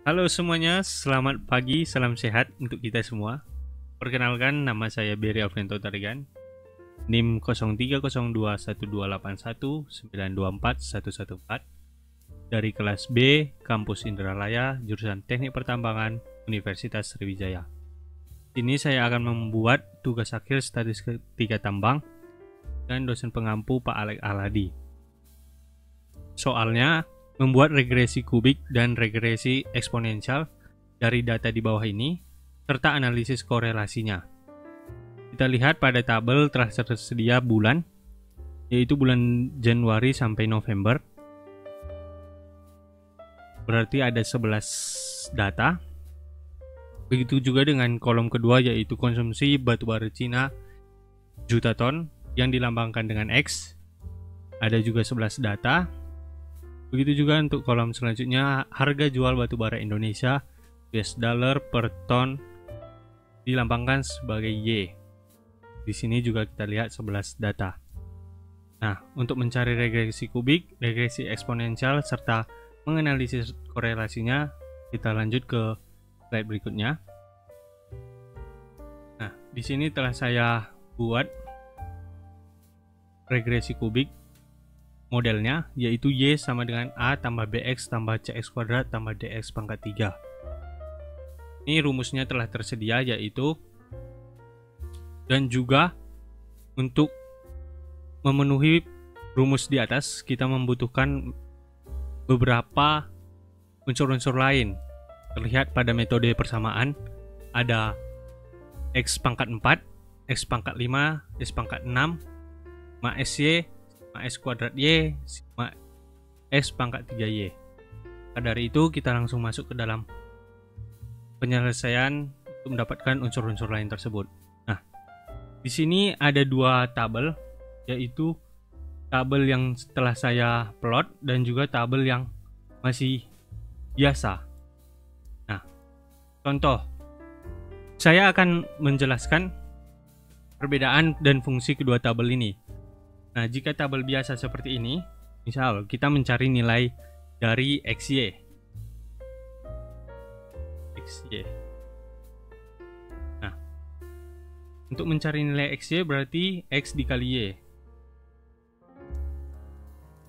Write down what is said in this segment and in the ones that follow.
Halo semuanya, selamat pagi, salam sehat untuk kita semua. Perkenalkan, nama saya Berry Alvento Tarigan, NIM 03021281924114 dari kelas B, Kampus Indralaya, jurusan Teknik Pertambangan, Universitas Sriwijaya. Ini saya akan membuat tugas akhir statistika tambang dan dosen pengampu Pak Alek Aladi. Soalnya, membuat regresi kubik dan regresi eksponensial dari data di bawah ini, serta analisis korelasinya. Kita lihat pada tabel telah tersedia bulan, yaitu bulan Januari sampai November. Berarti ada 11 data. Begitu juga dengan kolom kedua, yaitu konsumsi batubara Cina juta ton yang dilambangkan dengan X. Ada juga 11 data. Begitu juga untuk kolom selanjutnya, harga jual batubara Indonesia US dollar per ton dilambangkan sebagai Y. Di sini juga kita lihat 11 data. Nah, untuk mencari regresi kubik, regresi eksponensial, serta menganalisis korelasinya, kita lanjut ke slide berikutnya. Nah, di sini telah saya buat regresi kubik. Modelnya yaitu Y sama dengan A tambah BX tambah CX kuadrat tambah DX pangkat 3. Ini rumusnya telah tersedia, yaitu, dan juga untuk memenuhi rumus di atas kita membutuhkan beberapa unsur-unsur lain. Terlihat pada metode persamaan ada X pangkat 4, X pangkat 5, X pangkat 6, ma SY, ma S kuadrat Y, ma X pangkat 3Y. Maka dari itu kita langsung masuk ke dalam penyelesaian untuk mendapatkan unsur-unsur lain tersebut. Nah, di sini ada dua tabel, yaitu tabel yang setelah saya plot dan juga tabel yang masih biasa. Nah, contoh, saya akan menjelaskan perbedaan dan fungsi kedua tabel ini. Nah, jika tabel biasa seperti ini, misal kita mencari nilai dari XY. Nah, untuk mencari nilai XY berarti X dikali Y.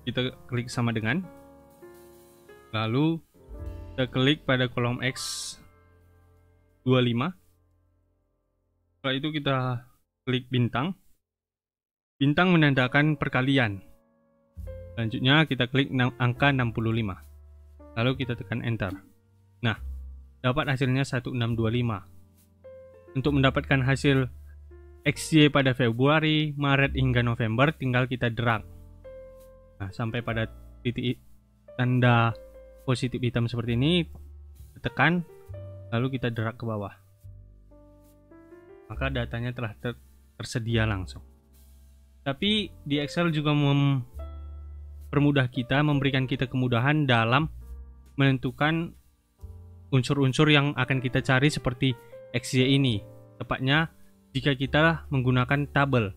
Kita klik sama dengan, lalu kita klik pada kolom X 25. Setelah itu kita klik bintang. Bintang menandakan perkalian. Selanjutnya kita klik angka 65. Lalu kita tekan enter. Nah, dapat hasilnya 1625. Untuk mendapatkan hasil XY pada Februari, Maret hingga November tinggal kita drag. Nah, sampai pada titik tanda positif hitam seperti ini, tekan, lalu kita drag ke bawah. Maka datanya telah tersedia langsung. Tapi di Excel juga mempermudah kita, memberikan kita kemudahan dalam menentukan unsur-unsur yang akan kita cari seperti XY ini. Tepatnya jika kita menggunakan tabel.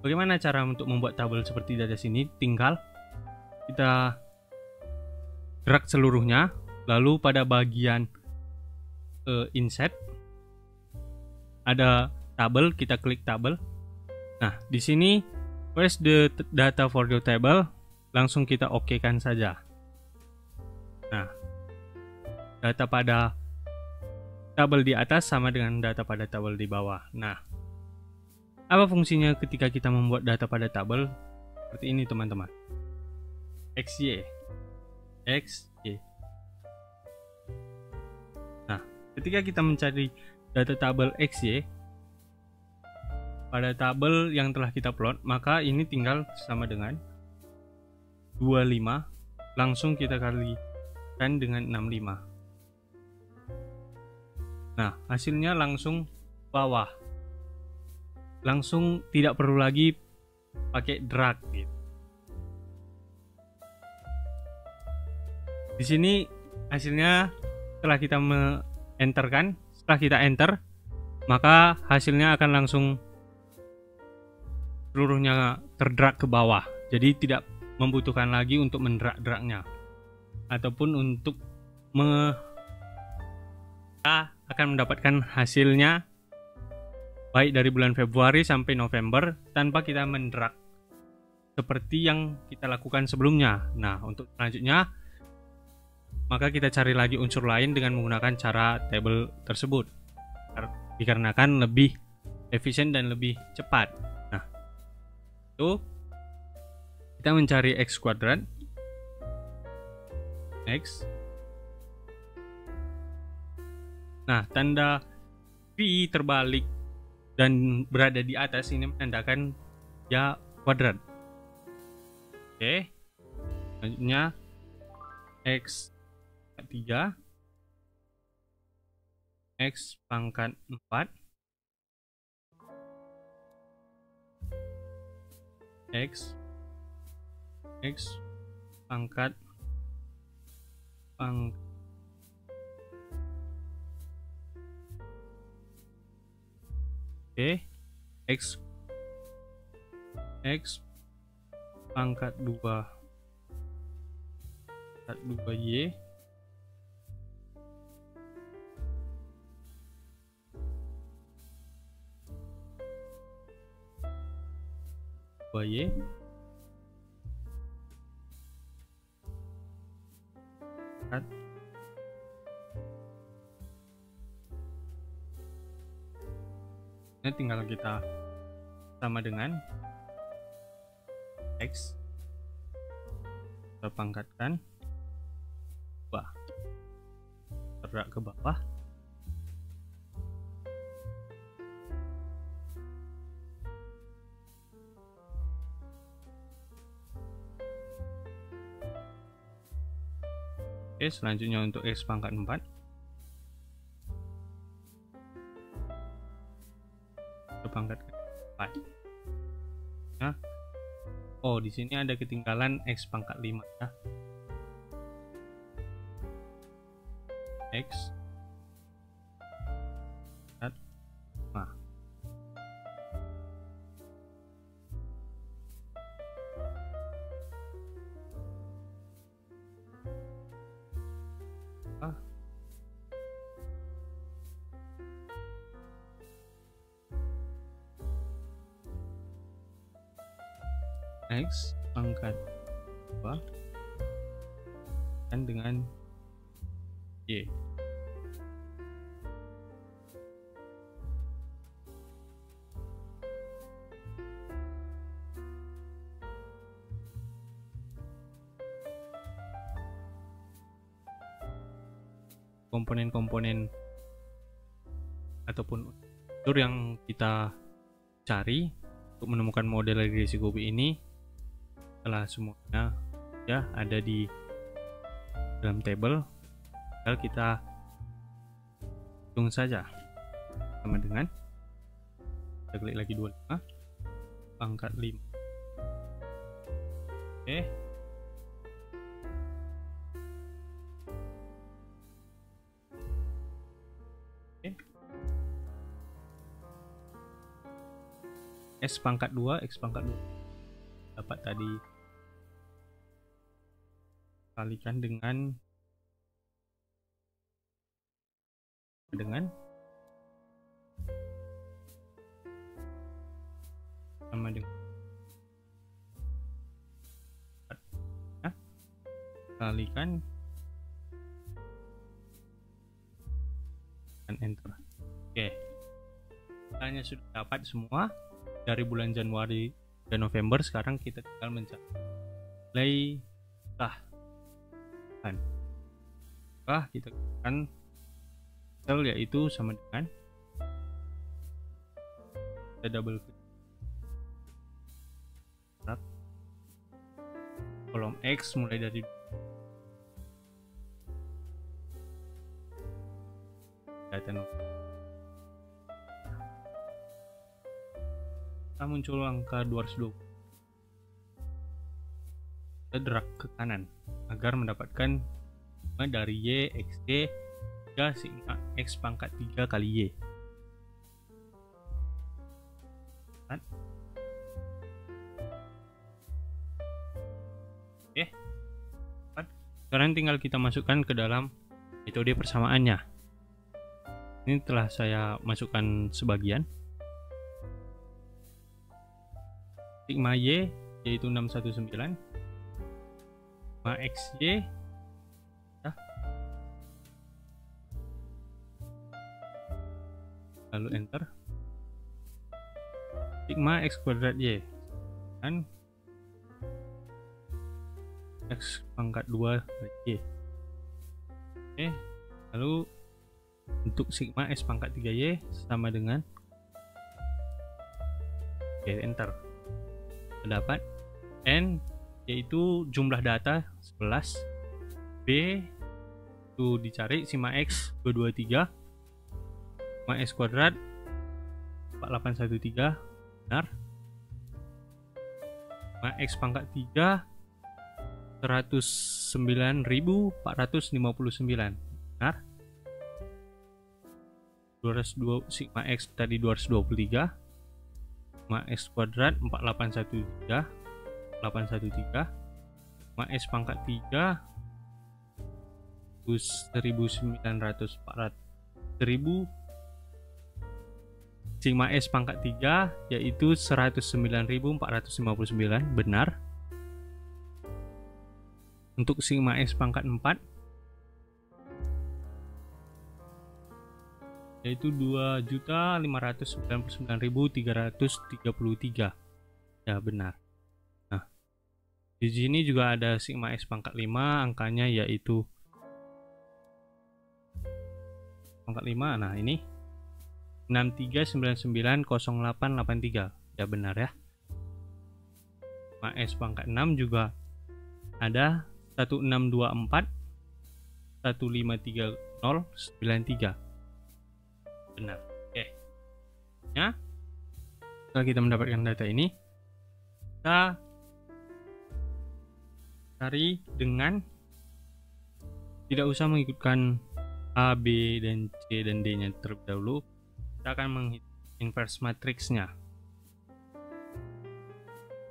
Bagaimana cara untuk membuat tabel seperti di atas ini? Tinggal kita drag seluruhnya, lalu pada bagian insert ada tabel, kita klik tabel. Nah, di sini paste the data for the table, langsung kita oke-kan saja. Nah, data pada tabel di atas sama dengan data pada tabel di bawah. Nah, apa fungsinya ketika kita membuat data pada tabel? Seperti ini teman-teman. XY. Nah, ketika kita mencari data tabel XY pada tabel yang telah kita plot, maka ini tinggal sama dengan 25, langsung kita kalikan dengan 65. Nah, hasilnya langsung bawah. Langsung tidak perlu lagi pakai drag gitu. Di sini hasilnya setelah kita setelah kita enter, maka hasilnya akan langsung seluruhnya terdrag ke bawah. Jadi tidak membutuhkan lagi untuk mendrag-dragnya ataupun untuk kita akan mendapatkan hasilnya baik dari bulan Februari sampai November tanpa kita mendrag seperti yang kita lakukan sebelumnya. Nah, untuk selanjutnya maka kita cari lagi unsur lain dengan menggunakan cara table tersebut dikarenakan lebih efisien dan lebih cepat. Nah, itu kita mencari X kuadrat, X. Nah, tanda V terbalik dan berada di atas ini menandakan ya kuadrat. Oke. Selanjutnya X pangkat 3, X pangkat 4, X pangkat Oke, X pangkat 2 Y, ini tinggal kita sama dengan X, kita pangkatkan gerak ke bawah. Oke, selanjutnya untuk X pangkat 4, kita pangkatkan 4. Nah, oh di sini ada ketinggalan X pangkat 5 ya. X pangkat 5. X pangkat 2 dan dengan Y. Komponen-komponen ataupun unsur yang kita cari untuk menemukan model regresi Gobi ini telah semuanya ya ada di dalam table. Tinggal kita hitung saja sama dengan kita klik lagi 25 pangkat 5. Oke. X pangkat 2 dapat tadi kalikan dengan sama dengan kalikan dan enter. Oke, hanya sudah dapat semua dari bulan Januari dan November. Sekarang kita tinggal mencari nilai kita akan sel, yaitu sama dengan kita double klik kolom X mulai dari data muncul angka 220. Kita drag ke kanan agar mendapatkan dari Y XD 3 sigma X pangkat 3 kali Y. Oke. Sekarang tinggal kita masukkan ke dalam metode persamaannya. Ini telah saya masukkan sebagian. Sigma Y yaitu 619, sigma XY ya. Lalu enter. Sigma X kuadrat Y dan X pangkat 2 Y. Oke, lalu untuk sigma S pangkat 3Y sama dengan, oke, enter. Terdapat N yaitu jumlah data 11, B itu dicari sigma X 223, sigma S kuadrat 4813 benar, sigma X pangkat 3 109.459 benar. 202 sigma X tadi 223, sigma X kuadrat 4813 sigma S pangkat 3 1900 sigma S pangkat 3 yaitu 109.459 benar. Untuk sigma S pangkat 4 yaitu 2.599.333 ya benar. Nah, di sini juga ada sigma S pangkat 5, angkanya yaitu pangkat 5. Nah, ini 63990883 ya benar ya. Sigma S pangkat 6 juga ada 1624 153.093 benar. Oke ya, setelah kita mendapatkan data ini, kita cari dengan tidak usah mengikutkan A, B, dan C dan D nya terlebih dahulu. Kita akan menghitung inverse matriksnya.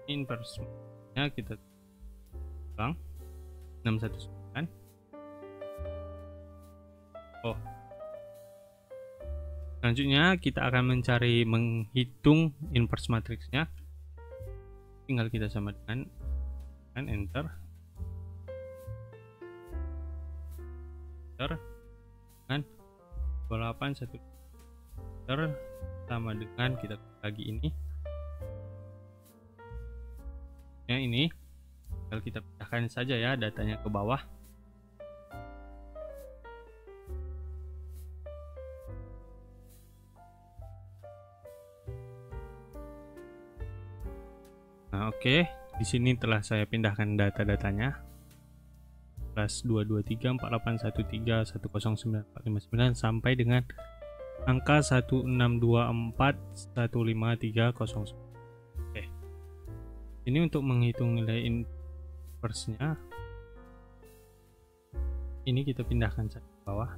Inverse matriksnya kita ulang 619. Selanjutnya kita akan mencari menghitung inverse matriksnya. Tinggal kita sama dengan enter. Dengan 28 sama dengan kita bagi ini. Ya, ini tinggal kita pindahkan saja ya datanya ke bawah. Nah, oke, di sini telah saya pindahkan data-datanya. Plus 2234813109459 sampai dengan angka 16241530. Oke. Ini untuk menghitung nilai inverse-nya. Ini kita pindahkan ke bawah.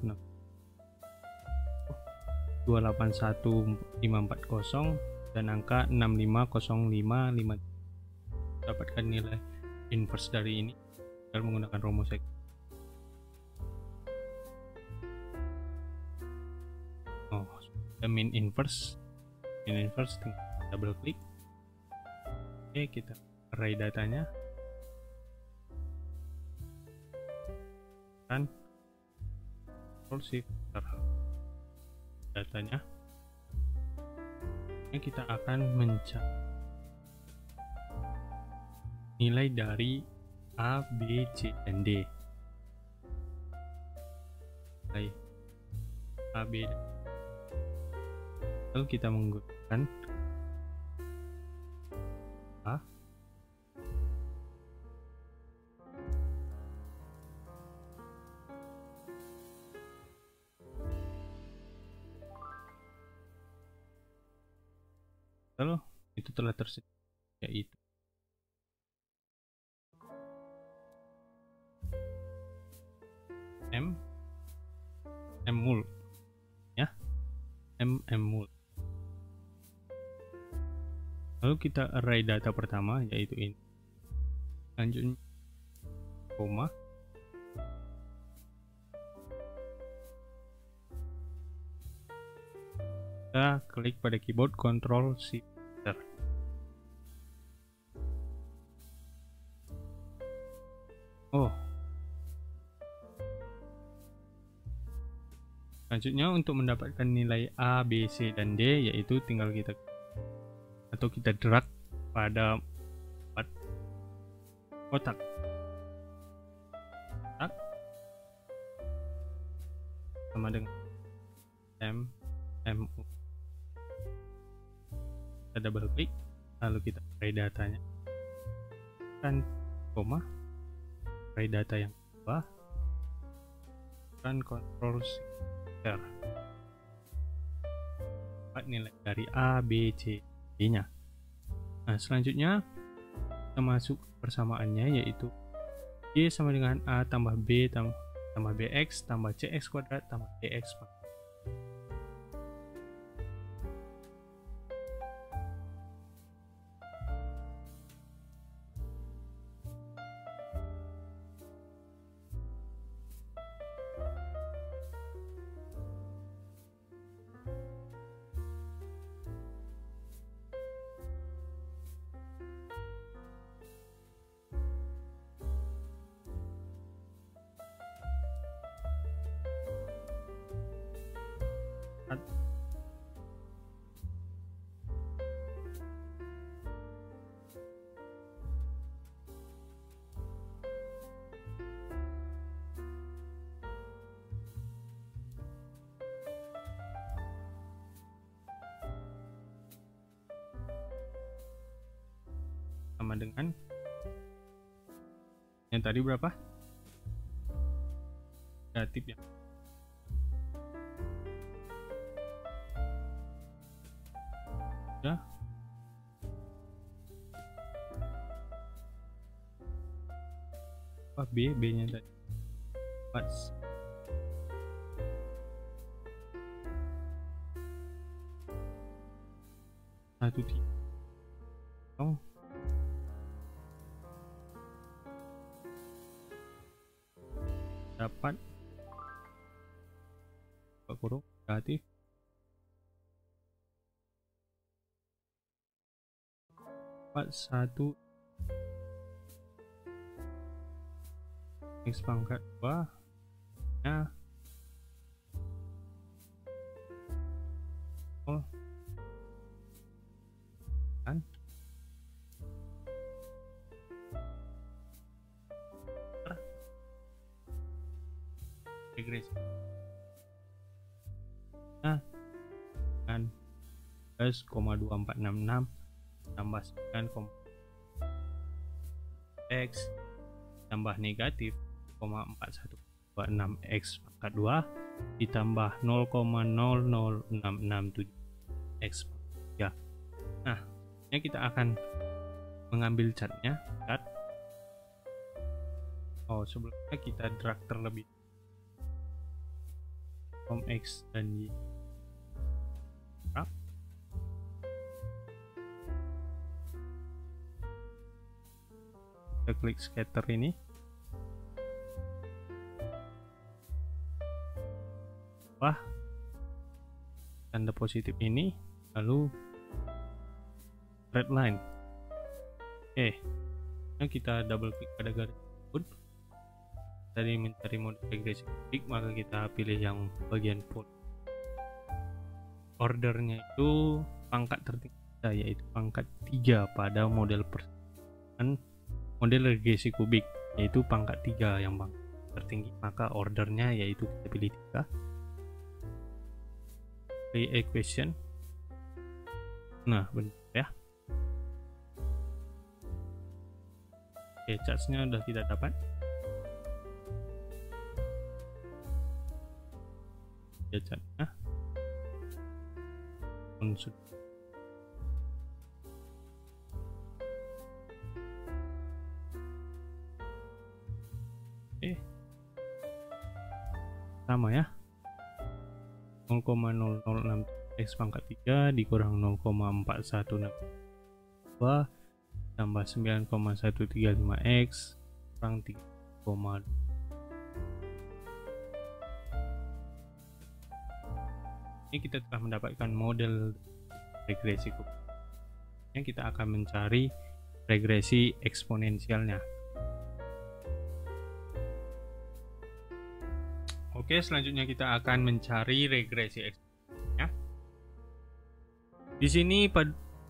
281540 dan angka 650553. Dapatkan nilai inverse dari ini dengan menggunakan rumus X. Min inverse tinggal double klik. Oke, kita array datanya dan Ctrl Shift datanya. Ini kita akan mencari nilai dari A, B, C, dan D. Nilai A, B, dan D. Lalu kita menggunakan A. Lalu itu telah tersedia, yaitu mul ya, mul. Lalu kita array data pertama yaitu ini. Selanjutnya koma, kita klik pada keyboard Ctrl Shift Enter. Oh, selanjutnya untuk mendapatkan nilai A, B, C, dan D, yaitu tinggal kita atau kita drag pada kotak sama dengan MU. Kita double klik, lalu kita array datanya dan koma, array data yang kedua dan Ctrl Shift Enter. Nilai dari A, B, C, D nya. Nah, selanjutnya kita masuk persamaannya, yaitu Y sama dengan A tambah B tambah BX tambah CX kuadrat tambah DX. Sama dengan yang tadi berapa? Negatif ya. Ya. Apa B nya tadi? Pas. Satu tiga. Oh. Dapat kurung negatif 1 X pangkat 2 nya kan regresi. Nah, kan 10,2466 tambah 9, X tambah negatif 0,4126 X pangkat 2 ditambah 0,00667 X ya. Nah, ini kita akan mengambil catnya. Oh, sebelumnya kita drag terlebih X dan Y. Kita klik scatter ini. Wah, tanda positif ini, lalu red line. Nah kita double klik pada garis tersebut. Dari mencari mode regresi kubik, maka kita pilih yang bagian full. Ordernya itu pangkat tertinggi, yaitu pangkat 3 pada model model regresi kubik, yaitu pangkat 3 yang tertinggi, maka ordernya yaitu kita pilih 3. Play equation. Nah, benar ya. Oke, charge-nya udah kita dapat. Ya, charge-nya unsur. Sama ya, 0,006 X pangkat 3 dikurang 0,4162 tambah 9,135 X kurang 3,2. Ini kita telah mendapatkan model regresi yang kita akan mencari regresi eksponensialnya. Oke, selanjutnya kita akan mencari regresi eksponensialnya. Di sini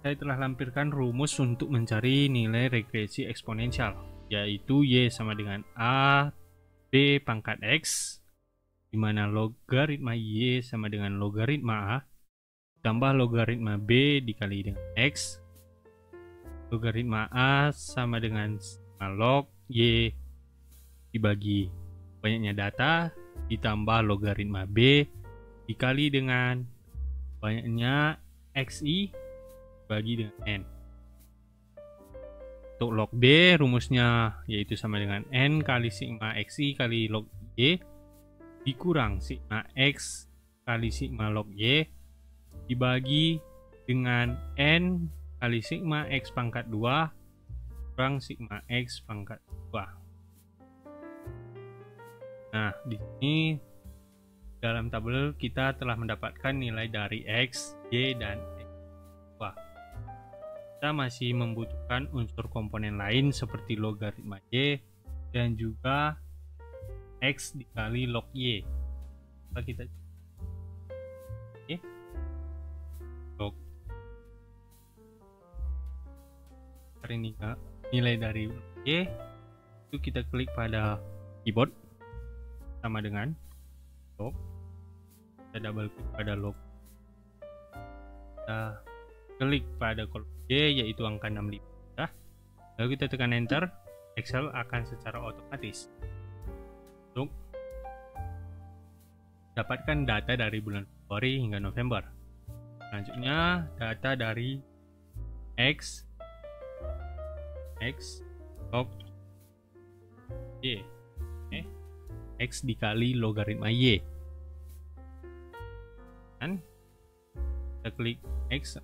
saya telah lampirkan rumus untuk mencari nilai regresi eksponensial, yaitu Y sama dengan A B pangkat X, di mana logaritma Y sama dengan logaritma A tambah logaritma B dikali dengan X, logaritma A sama dengan log Y dibagi banyaknya data ditambah logaritma B dikali dengan banyaknya XI bagi dengan N. Untuk log B rumusnya yaitu sama dengan N kali sigma XI kali log Y dikurang sigma X kali sigma log Y dibagi dengan N kali sigma X pangkat 2 kurang sigma X pangkat 2. Nah, di sini dalam tabel kita telah mendapatkan nilai dari X, Y, dan X. Wah, kita masih membutuhkan unsur komponen lain seperti logaritma Y dan juga X dikali log Y. Kita oke. Log ini nilai dari Y itu kita klik pada keyboard sama dengan log, kita double klik pada log, kita klik pada kolom Y yaitu angka 65, lalu kita tekan enter. Excel akan secara otomatis untuk dapatkan data dari bulan Februari hingga November. Selanjutnya data dari X log Y, X dikali logaritma Y, dan kita klik X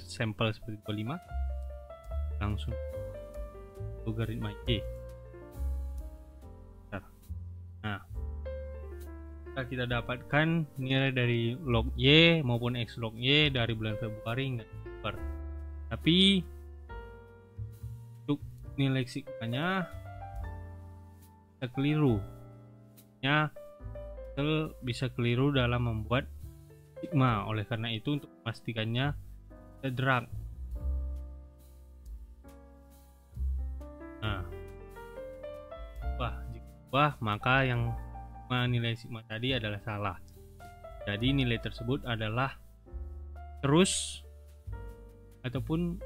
sampel seperti 25, langsung logaritma Y. Nah, kita dapatkan nilai dari log Y maupun X log Y dari bulan Februari hingga November. Tapi untuk nilai sigmanya kita keliru. Bisa keliru dalam membuat sigma. Oleh karena itu, untuk memastikannya kita drag. Nah, jika maka yang nilai sigma tadi adalah salah. Jadi nilai tersebut adalah terus ataupun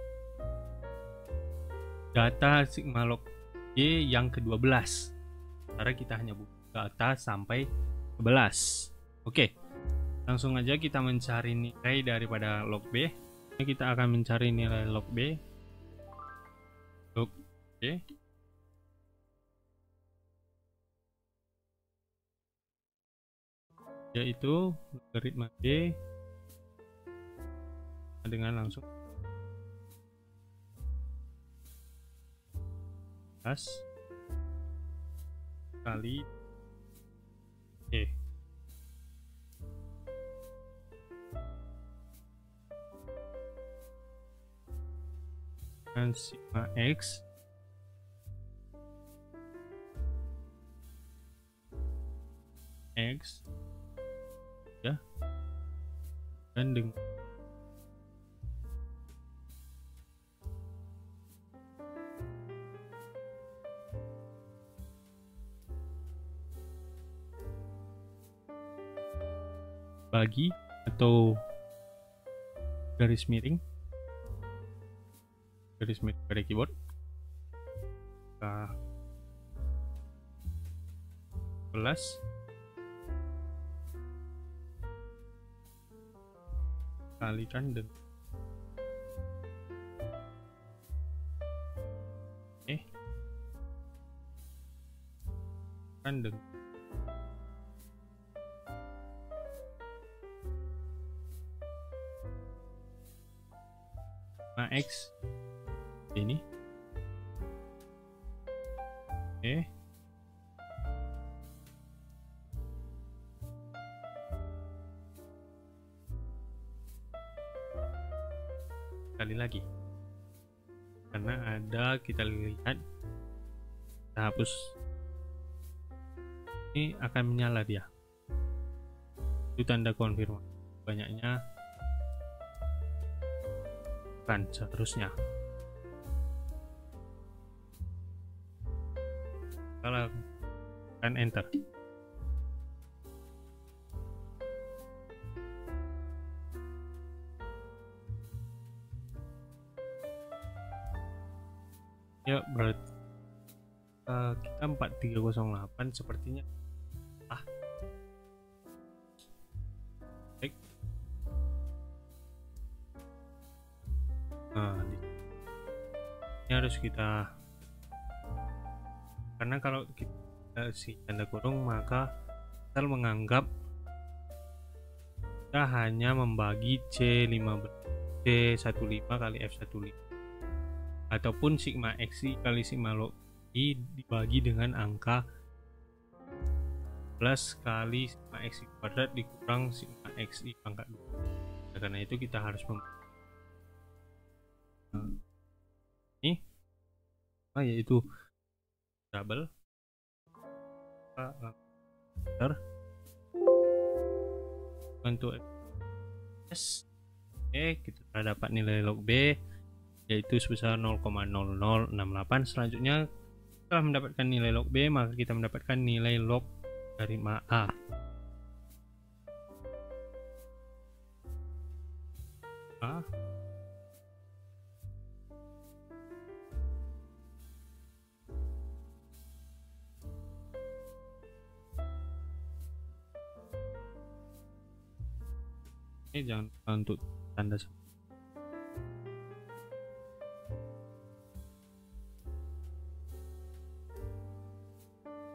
data sigma log Y yang ke-12. Karena kita hanya butuh data sampai 11. Oke, langsung aja kita mencari nilai daripada log B. Kita akan mencari nilai log B, yaitu logaritma B dengan langsung kali E. Dan sigma X ya, dan dengan bagi atau garis miring pada keyboard, plus kalikan dengan kan dengan X ini sekali lagi, karena ada, kita lihat, kita hapus, ini akan menyala dia, itu tanda konfirmasi. Banyaknya kan seterusnya. Kalau kan enter, ya berarti kita 4308 sepertinya. Baik. Nah, ini harus kita, karena kalau kita si tanda kurung, maka kita menganggap kita hanya membagi C15 kali F15 ataupun sigma xi kali sigma log i dibagi dengan angka plus kali sigma xi kuadrat dikurang sigma xi pangkat 2. Karena itu kita harus ini yaitu double untuk S. Oke, kita telah dapat nilai log B yaitu sebesar 0,0068. Selanjutnya setelah mendapatkan nilai log B, maka kita mendapatkan nilai log logaritma A. Ini jangan lupa untuk tanda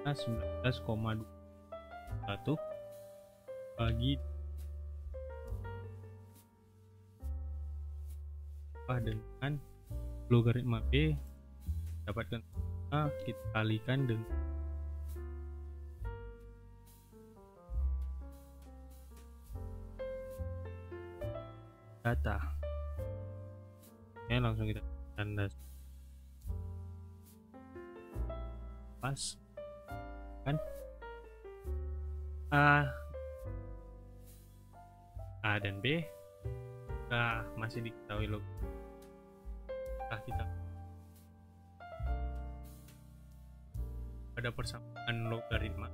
19,21 bagi dengan logaritma B, dapatkan A, kita kalikan dengan data. Ya, langsung kita tanda pas kan A dan B masih diketahui log. Kita pada persamaan logaritma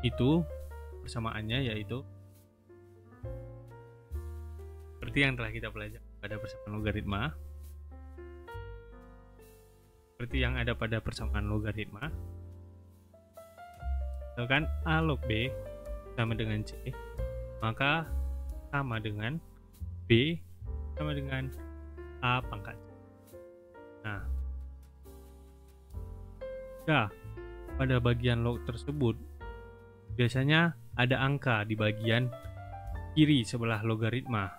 itu persamaannya yaitu seperti yang telah kita pelajari pada persamaan logaritma, seperti yang ada pada persamaan logaritma, misalkan A log B sama dengan C, maka sama dengan B sama dengan A pangkat C. Nah, jika pada bagian log tersebut biasanya ada angka di bagian kiri sebelah logaritma,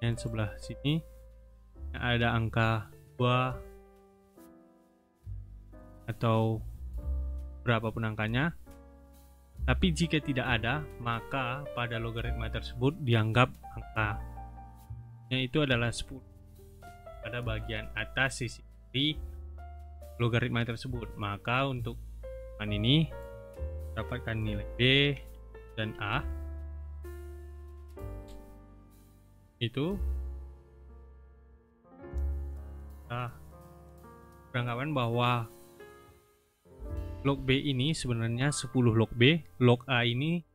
dan sebelah sini ada angka 2 atau berapapun angkanya. Tapi jika tidak ada, maka pada logaritma tersebut dianggap angka itu adalah 10 pada bagian atas sisi kiri logaritma tersebut. Maka untuk ini dapatkan nilai B dan A itu beranggapan bahwa log B ini sebenarnya 10 log B, log A ini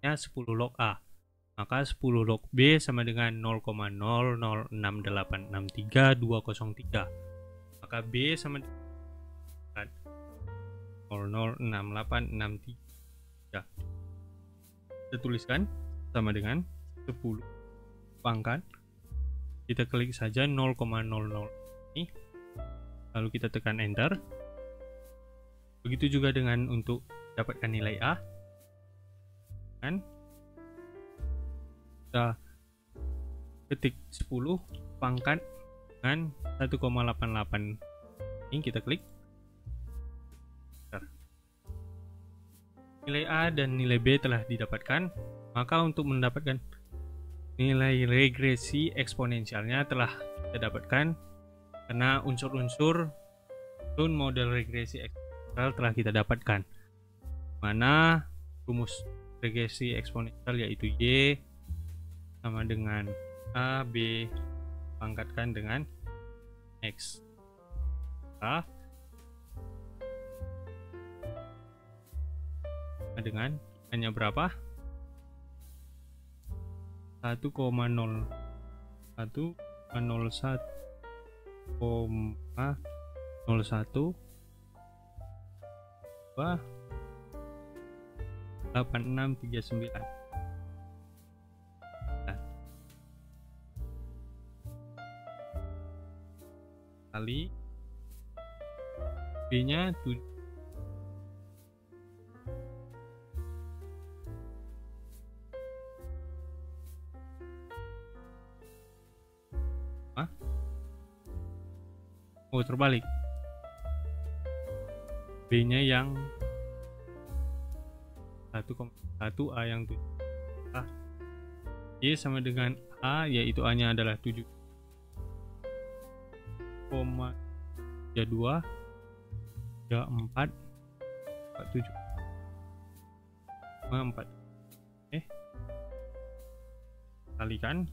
10 log A. Maka 10 log B sama dengan 0,006863203. Maka B sama dengan 006863. Kita tuliskan sama dengan 10 pangkat. Kita klik saja 0,00 ini. Lalu kita tekan enter. Begitu juga dengan untuk dapatkan nilai A. Kan? Kita ketik 10 pangkat dengan 1,88. Ini kita klik. Nilai A dan nilai B telah didapatkan. Maka untuk mendapatkan nilai regresi eksponensialnya telah kita dapatkan karena unsur-unsur model regresi eksponensial telah kita dapatkan, mana rumus regresi eksponensial yaitu Y sama dengan A B pangkatkan dengan X. Dengan hanya berapa? 1,01 8639 kali B nya 7. Oh, terbalik. B nya yang 1,1, A yang 7. Y sama dengan A, yaitu A nya adalah 7,32 34 47 4. Kalikan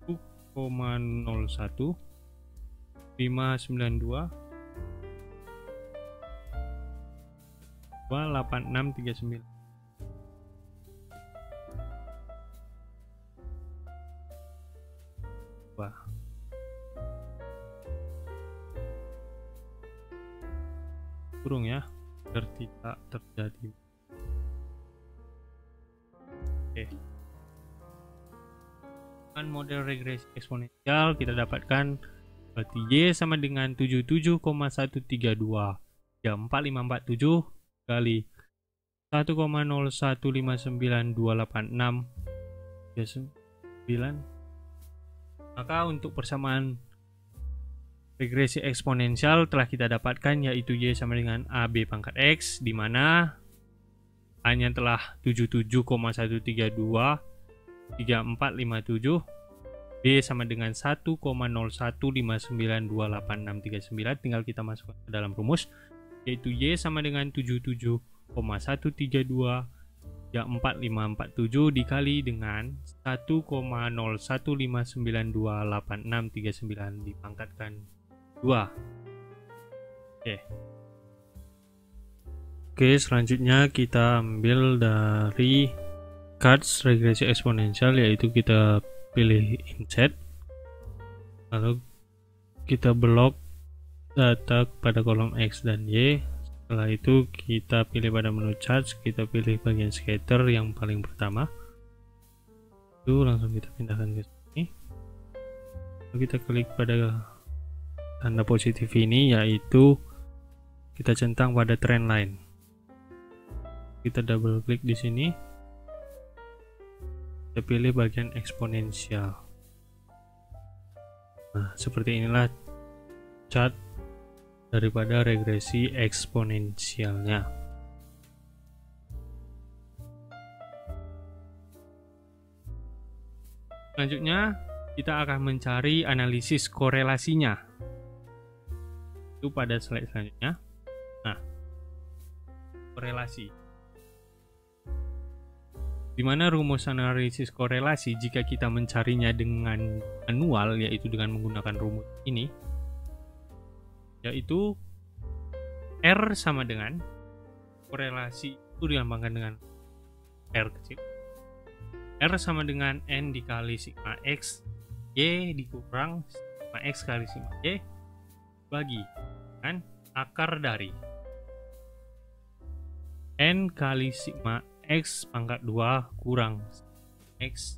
1,01 592 8639. Wah. Kurung ya, biar tidak terjadi. Oke. Dengan model regresi eksponensial kita dapatkan berarti Y sama dengan 77,132 4547 kali 1,0159286 Maka untuk persamaan regresi eksponensial telah kita dapatkan, yaitu Y sama dengan AB pangkat X, di mana A-nya telah 77,132 3457, B sama dengan 1,0159288639, tinggal kita masukkan ke dalam rumus, yaitu Y sama dengan 77,132 4547 dikali dengan 1,0159288639 dipangkatkan 2. Oke, selanjutnya kita ambil dari cards regresi eksponensial, yaitu kita pilih insert, lalu kita blok data pada kolom X dan Y. Setelah itu kita pilih pada menu charts, kita pilih bagian scatter yang paling pertama, itu langsung kita pindahkan ke sini, lalu kita klik pada tanda positif ini, yaitu kita centang pada trend line. Kita double klik di sini, kita pilih bagian eksponensial. Nah, seperti inilah chart daripada regresi eksponensialnya. Selanjutnya kita akan mencari analisis korelasinya, itu pada slide selanjutnya. Nah, korelasi, di mana rumus analisis korelasi jika kita mencarinya dengan manual, yaitu dengan menggunakan rumus ini, yaitu R sama dengan korelasi itu dilambangkan dengan R kecil, R sama dengan N dikali sigma X, Y dikurang sigma X kali sigma Y, bagi kan akar dari N kali sigma X pangkat 2 kurang X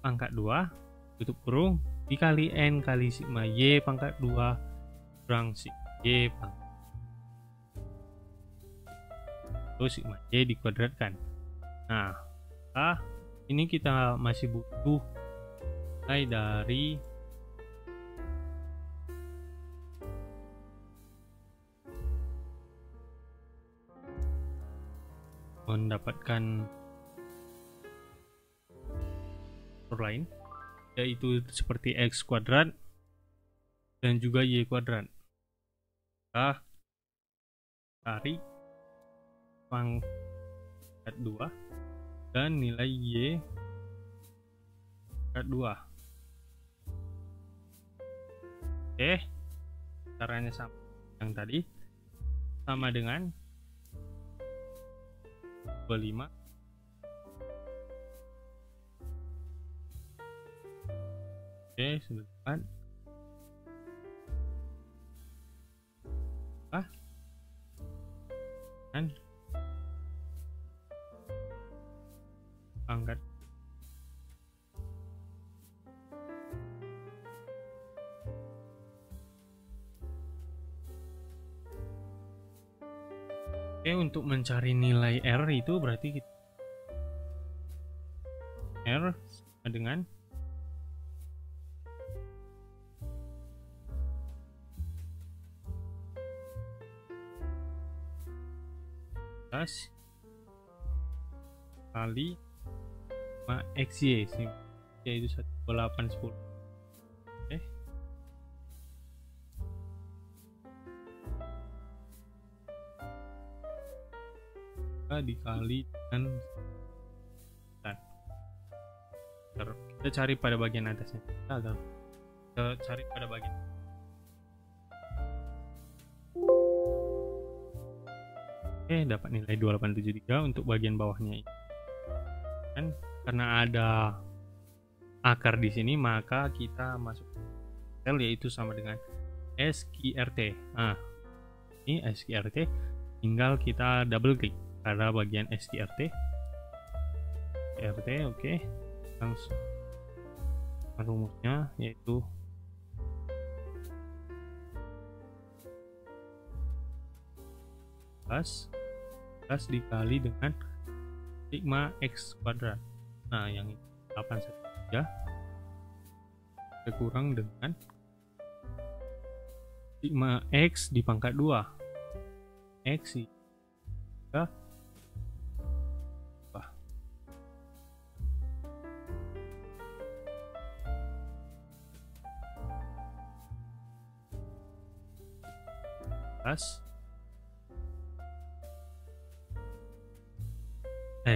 pangkat 2 tutup kurung dikali N kali sigma Y pangkat 2 kurang sigma Y pangkat, terus sigma Y dikuadratkan. Nah, ini kita masih butuh mulai dari mendapatkan operator lain, yaitu seperti X kuadrat dan juga Y kuadrat. Kita cari pangkat 2 dan nilai Y pangkat 2. Oke, caranya sama yang tadi, sama dengan 25 oke, sudah dapat. Kan angkat oke, untuk mencari nilai R itu berarti kita R sama dengan kali 5XY, yaitu 1,810. Oke. Dikali dengan kita cari pada bagian atasnya. Kita cari pada bagian oke, dapat nilai 2873 untuk bagian bawahnya ini. Kan karena ada akar di sini, maka kita masuk sel, yaitu sama dengan SQRT. Nah, ini SQRT, tinggal kita double klik pada bagian SQRT. Oke, langsung rumusnya yaitu plus dikali dengan sigma X kuadrat. Nah, yang ini 813 kita kurang dengan sigma X di pangkat 2 X ya plus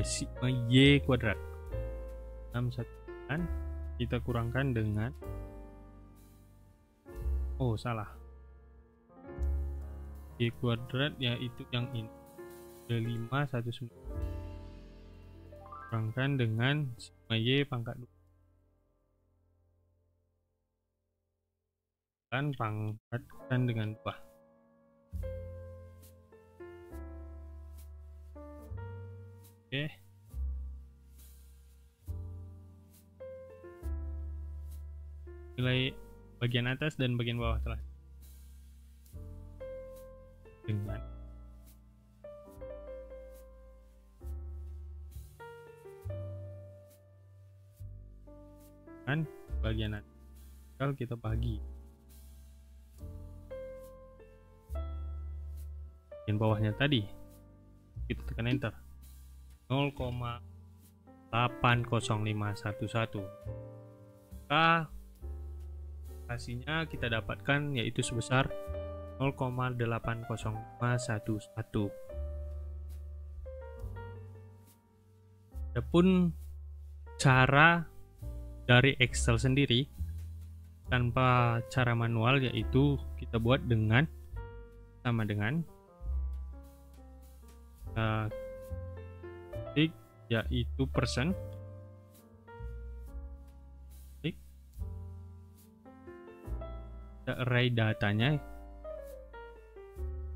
sigma Y kuadrat 619 kita kurangkan dengan salah, Y kuadrat yaitu yang ini 519 kurangkan dengan sigma Y pangkat 2 dan pangkatkan dengan 2. Oke. Nilai bagian atas dan bagian bawah telah dengan bagian atas kalau kita bagi bagian bawahnya tadi, kita tekan enter 0,80511. Hasilnya kita dapatkan yaitu sebesar 0,80511. Adapun cara dari Excel sendiri tanpa cara manual, yaitu kita buat dengan sama dengan yaitu persen array datanya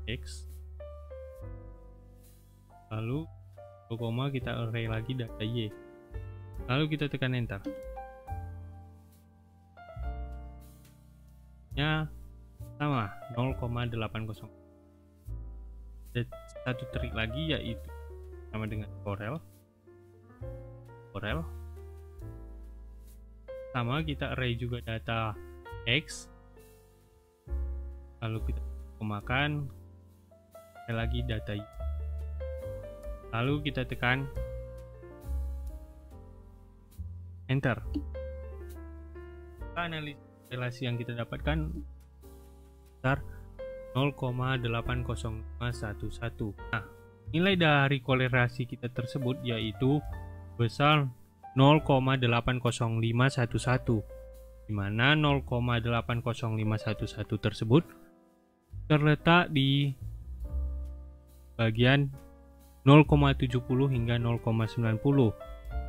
X, lalu koma kita array lagi data Y, lalu kita tekan enter. Nya sama 0,80. Satu trik lagi yaitu sama dengan Corel sama, kita array juga data X, lalu kita komakan lagi data Y, lalu kita tekan enter. analisis relasi yang kita dapatkan besar 0,80511. Nah, nilai dari korelasi kita tersebut yaitu besar 0,80511, di mana 0,80511 tersebut terletak di bagian 0,70 hingga 0,90,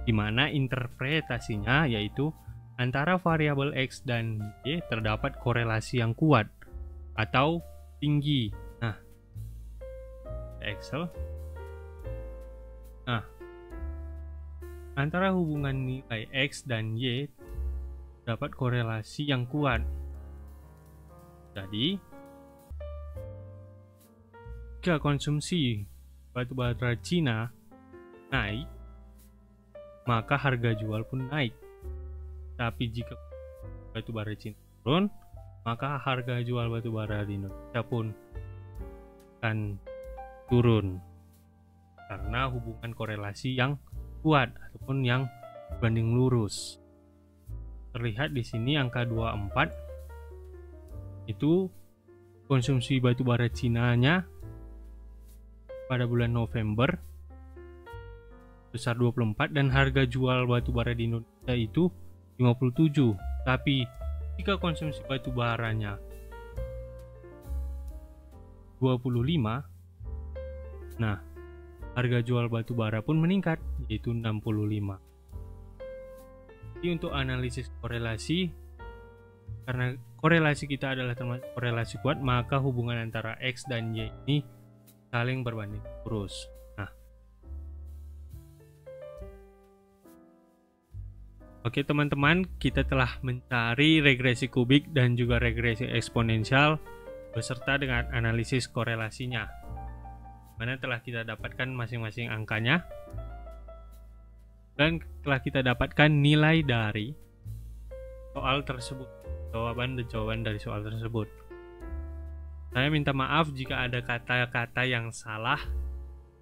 di mana interpretasinya yaitu antara variabel X dan Y terdapat korelasi yang kuat atau tinggi. Nah, Excel. Nah, antara hubungan nilai X dan Y dapat korelasi yang kuat. Jadi, jika konsumsi batubara Cina naik, maka harga jual pun naik. Tapi jika batubara Cina turun, maka harga jual batubara di Indonesia pun akan turun karena hubungan korelasi yang kuat ataupun yang banding lurus. Terlihat di sini angka 24 itu konsumsi batubara Cina-nya pada bulan November besar 24 dan harga jual batubara di Indonesia itu 57. Tapi jika konsumsi batu baranya 25, nah harga jual batu bara pun meningkat yaitu 65. Jadi untuk analisis korelasi, karena korelasi kita adalah termasuk korelasi kuat, maka hubungan antara X dan Y ini saling berbanding lurus. Oke teman-teman, kita telah mencari regresi kubik dan juga regresi eksponensial beserta dengan analisis korelasinya, mana telah kita dapatkan masing-masing angkanya dan telah kita dapatkan nilai dari soal tersebut, jawaban dari soal tersebut. Saya minta maaf jika ada kata-kata yang salah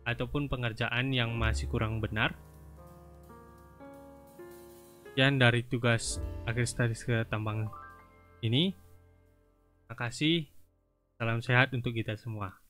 ataupun pengerjaan yang masih kurang benar. Sekian dari tugas akhir statistika tambang ini. Terima kasih. Salam sehat untuk kita semua.